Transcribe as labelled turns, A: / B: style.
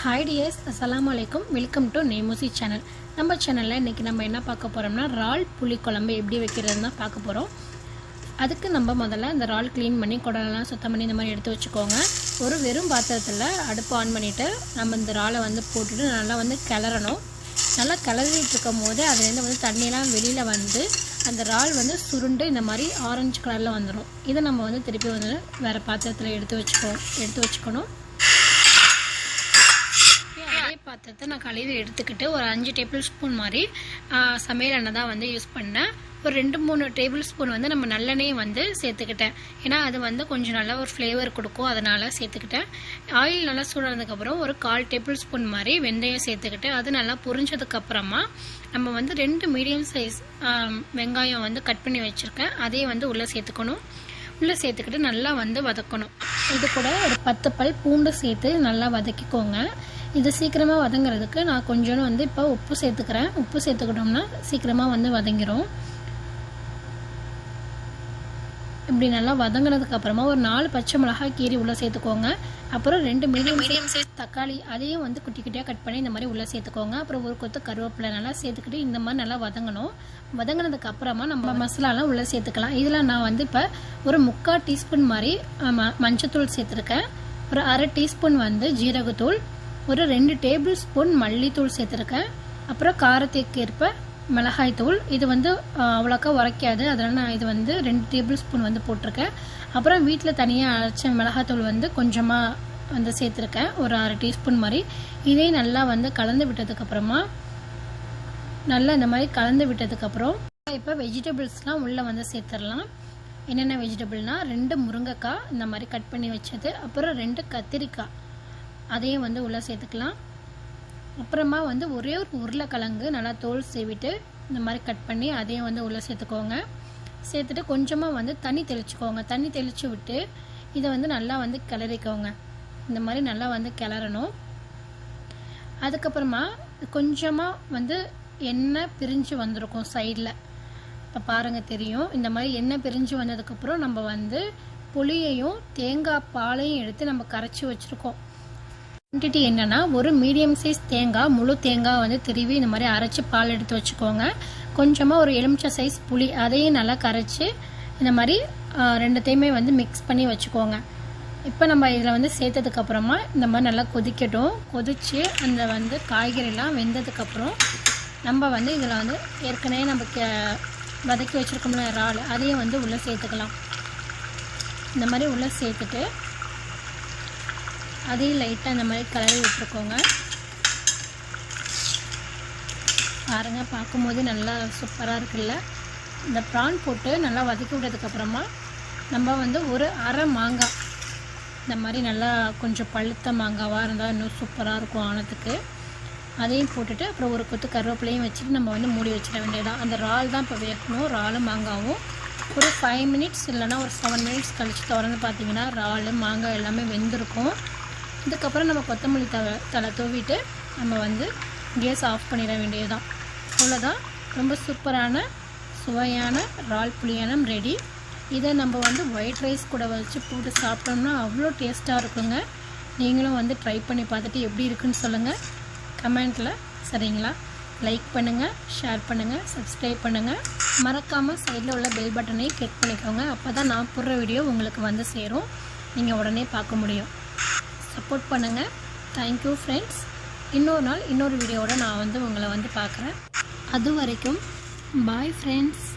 A: Hi dears, Assalamualaikum. Welcome to Nemusi channel. நம்ம சேனல்ல இன்னைக்கு நம்ம என்ன பார்க்க போறோம்னா இறால் புளி குழம்பு எப்படி வைக்கிறதுன்னு பார்க்க போறோம். அதுக்கு நம்ம முதல்ல இந்த இறால் க்ளீன் பண்ணி குடலெல்லாம் சுத்தம் பண்ணி இந்த மாதிரி எடுத்து வச்சுக்கோங்க. ஒரு வெறும் பாத்திரத்துல அடுப்பு ஆன் பண்ணிட்டு நம்ம இந்த இறாலை வந்து போட்டுட்டு நல்லா கிளறணும். நல்லா கிளறிட்டு இருக்கும்போது அதுல இருந்து தண்ணி எல்லாம் வெளியில வந்து அந்த இறால் சுருண்டு இந்த மாதிரி ஆரஞ்சு கலர்ல வந்துரும். இத நம்ம திருப்பி வேற பாத்திரத்துல எடுத்து வச்சுக்கணும். பாத்திரத்தை நான் கழுவி எடுத்துக்கிட்டு ஒரு 5 டேபிள் ஸ்பூன் மாதிரி சமையல் எண்ணெய் தான் யூஸ் பண்ணேன். ஒரு 2-3 டேபிள் ஸ்பூன் நம்ம நல்லெண்ணெய் சேர்த்துக்கிட்டேன். ஏன்னா அது கொஞ்சம் நல்லா ஒரு ஃப்ளேவர் கொடுக்கும், அதனால சேர்த்துக்கிட்டேன். ஆயில் நல்லா சூடானதுக்கப்புறம் ஒரு 1/4 டேபிள் ஸ்பூன் மாதிரி வெந்தயம் சேர்த்துக்கிட்டு அது நல்லா பொரிஞ்சதுக்கப்புறமா நம்ம 2 மீடியம் சைஸ் வெங்காயம் கட் பண்ணி வச்சுருக்கேன். அதே உள்ளே சேர்த்துக்கணும். உள்ளே சேர்த்துக்கிட்டு நல்லா வதக்கணும். இது கூட ஒரு 10 பல் பூண்டு சேர்த்து நல்லா வதக்கிக்கோங்க. இது சீக்கிரமாக வதங்கிறதுக்கு நான் கொஞ்சம் இப்போ உப்பு சேர்த்துக்கிறேன். உப்பு சேர்த்துக்கிட்டோம்னா சீக்கிரமாக வதங்கிரும். இப்படி நல்லா வதங்கினதுக்கு அப்புறமா ஒரு 4 பச்சை மிளகாய் கீரி உள்ளே சேர்த்துக்கோங்க. அப்புறம் 2 மீடியம் சைஸ் தக்காளி அதையும் குட்டி குட்டியாக கட் பண்ணி இந்த மாதிரி உள்ளே சேர்த்துக்கோங்க. அப்புறம் ஒரு கொத்து கருவேப்பிலை நல்லா சேர்த்துக்கிட்டு இந்த மாதிரி நல்லா வதங்கணும். வதங்கினதுக்கு அப்புறமா நம்ம மசாலாலாம் உள்ளே சேர்த்துக்கலாம். இதில் நான் இப்போ ஒரு 3/4 டீஸ்பூன் மாதிரி மஞ்சத்தூள் சேர்த்துருக்கேன். ஒரு 1/2 டீஸ்பூன் ஜீரகத்தூள், ஒரு 2 டேபிள் ஸ்பூன் மல்லித்தூள் சேர்த்துருக்கேன். அப்புறம் காரத்துக்கு ஏற்ப மிளகாய் தூள். இது அவ்வளோக்கா உரைக்காது, அதனால் நான் இது 2 டேபிள் ஸ்பூன் போட்டிருக்கேன். அப்புறம் வீட்டில் தனியாக அரைச்ச மிளகாத்தூள் கொஞ்சமாக சேர்த்துருக்கேன், ஒரு 1/2 டீஸ்பூன் மாதிரி. இதையும் நல்லா கலந்து விட்டதுக்கப்புறமா நல்லா இந்த மாதிரி கலந்து விட்டதுக்கப்புறம் இப்போ வெஜிடபிள்ஸ்லாம் உள்ளே சேர்த்துடலாம். என்னென்ன வெஜிடபிள்னால் 2 முருங்கைக்காய் இந்த மாதிரி கட் பண்ணி வச்சது, அப்புறம் 2 கத்திரிக்காய் அதையும் உள்ளே சேர்த்துக்கலாம். அப்புறமா ஒரே ஒரு உருளைக்கிழங்கு நல்லா தோல் சீவிட்டு இந்த மாதிரி கட் பண்ணி அதையும் உள்ளே சேர்த்துக்கோங்க. சேர்த்துட்டு கொஞ்சமாக தண்ணி தெளிச்சுக்கோங்க. தண்ணி தெளித்து விட்டு இதை நல்லா கிளறிக்கோங்க. இந்த மாதிரி நல்லா கிளறணும். அதுக்கப்புறமா கொஞ்சமாக எண்ணெய் பிரிஞ்சு வந்திருக்கும் சைடில். இப்போ பாருங்கள் தெரியும். இந்த மாதிரி எண்ணெய் பிரிஞ்சு வந்ததுக்கப்புறம் நம்ம புளியையும் தேங்காய் பாலையும் எடுத்து நம்ம கரைச்சி வச்சுருக்கோம். குவான்டிட்டி என்னன்னா ஒரு மீடியம் சைஸ் தேங்காய், முழு தேங்காய் திருவி இந்த மாதிரி அரைச்சி பால் எடுத்து வச்சுக்கோங்க. கொஞ்சமாக ஒரு எலுமிச்சை சைஸ் புளி அதையும் நல்லா கரைச்சி இந்த மாதிரி ரெண்டுத்தையுமே மிக்ஸ் பண்ணி வச்சுக்கோங்க. இப்போ நம்ம இதில் சேர்த்ததுக்கப்புறமா இந்த மாதிரி நல்லா கொதிக்கட்டும். கொதித்து அந்த காய்கறிலாம் வெந்ததுக்கப்புறம் நம்ம இதில் ஏற்கனவே நம்ம வதக்கி வச்சுருக்கோம்ல இறால் அதையும் உள்ளே சேர்த்துக்கலாம். இந்த மாதிரி உள்ளே சேர்த்துட்டு அதையும் லைட்டாக இந்த மாதிரி கலரி விட்டுருக்கோங்க. பாருங்கள், பார்க்கும்போது நல்லா சூப்பராக இருக்குல்ல. இந்த ப்ரான் போட்டு நல்லா வதக்கி விட்டதுக்கப்புறமா நம்ம ஒரு அரை மாங்காய் இந்த மாதிரி நல்லா கொஞ்சம் பழுத்த மாங்காவாக இருந்தால் இன்னும் சூப்பராக இருக்கும் ஆனத்துக்கு. அதையும் போட்டுட்டு அப்புறம் ஒரு கொத்து கருவேப்பிலையும் வச்சுட்டு நம்ம மூடி வச்சிட வேண்டியதான். அந்த இறால் தான் இப்போ வேகணும். இறாலும் மாங்காவும் ஒரு 5 மினிட்ஸ் இல்லைனா ஒரு 7 மினிட்ஸ் கழித்து திறந்து பார்த்தீங்கன்னா இறால் மாங்காய் எல்லாமே வெந்திருக்கும். இதுக்கப்புறம் நம்ம கொத்தமல்லி தலை தூவிட்டு நம்ம கேஸ் ஆஃப் பண்ணிட வேண்டியதுதான். அவ்வளோதான். ரொம்ப சூப்பரான சுவையான இறால் புளியானம் ரெடி. இதை நம்ம ஒயிட் ரைஸ் கூட வச்சு போட்டு சாப்பிட்டோம்னா அவ்வளோ டேஸ்ட்டாக இருக்குங்க. நீங்களும் ட்ரை பண்ணி பார்த்துட்டு எப்படி இருக்குன்னு சொல்லுங்கள் கமெண்ட்டில். சரிங்களா? லைக் பண்ணுங்கள், ஷேர் பண்ணுங்கள், சப்ஸ்கிரைப் பண்ணுங்கள். மறக்காமல் சைடில் உள்ள பெல் பட்டனையும் கிளிக் பண்ணிக்கோங்க. அப்போ தான் நான் போடுற வீடியோ உங்களுக்கு சேரும், நீங்கள் உடனே பார்க்க முடியும். சப்போர்ட் பண்ணுங்கள். Thank you friends. இன்னொரு நாள் இன்னொரு வீடியோவோட நான் உங்களை பார்க்குறேன். அது வரைக்கும் பாய் ஃப்ரெண்ட்ஸ்.